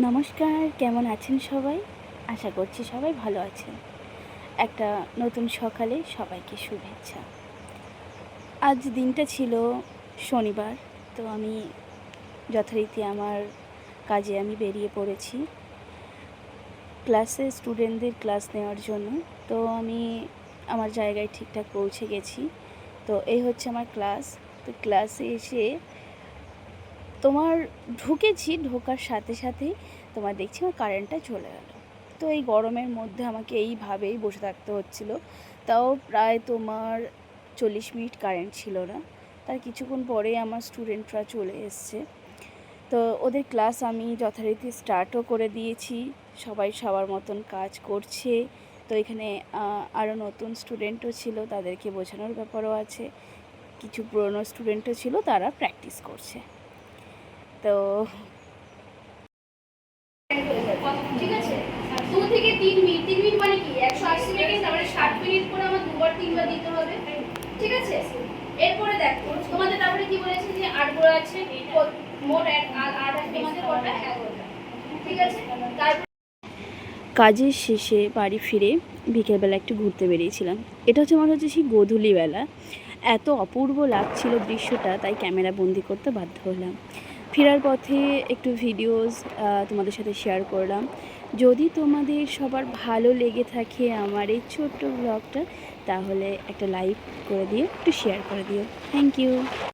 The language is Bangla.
নমস্কার, কেমন আছেন সবাই? আশা করছি সবাই ভালো আছেন। একটা নতুন সকালে সবাইকে শুভেচ্ছা। আজ দিনটা ছিল শনিবার, তো আমি যথারীতি আমার কাজে আমি বেরিয়ে পড়েছি ক্লাসে স্টুডেন্টদের ক্লাস নেওয়ার জন্য। তো আমি আমার জায়গায় ঠিকঠাক পৌঁছে গেছি। তো এই হচ্ছে আমার ক্লাস। তো ক্লাসে এসে ঢোকার সাথে সাথেই দেখছি আমার কারেন্টটা চলে গেল। তো এই গরমের মধ্যে আমাকে এইভাবেই বসে থাকতে হচ্ছিল। তাও প্রায় 40 মিনিট কারেন্ট ছিল না। তার কিছুক্ষণ পরেই আমার স্টুডেন্টরা চলে এসছে। তো ওদের ক্লাস আমি যথারীতি স্টার্টও করে দিয়েছি। সবাই সবার মতন কাজ করছে। তো এখানে আরও নতুন স্টুডেন্টও ছিল, তাদেরকে বোঝানোর ব্যাপারও আছে। কিছু পুরনো স্টুডেন্টও ছিল, তারা প্র্যাকটিস করছে। তো ঠিক আছে, 2 থেকে 3 মিনিট, 3 মিনিট মানে কি 180 সেকেন্ড, তারপরে 60 মিনিট করে আমার দুবার তিনবার দিতে হবে। ঠিক আছে, এরপরে দেখো তোমাদের তারপরে কি বলেছে যে 8 গোড়া আছে, মোট 8 আছে তোমাদের, কটা 11টা। ঠিক আছে, তারপর কাজের শেষে বাড়ি ফিরে বিকেলবেলা একটু ঘুরতে বেরিয়েছিলাম। এটা হচ্ছে আমার সেই গোধূলিবেলা। এত অপূর্ব লাগছিল দৃশ্যটা, তাই ক্যামেরা বন্দি করতে বাধ্য হলাম। ফেরার পথে একটু ভিডিওস তোমাদের সাথে শেয়ার করলাম। যদি তোমাদের সবার ভালো লেগে থাকে আমার এই ছোট্ট ব্লগটা, তাহলে একটা লাইক করে দিও, একটু শেয়ার করে দিও। Thank you.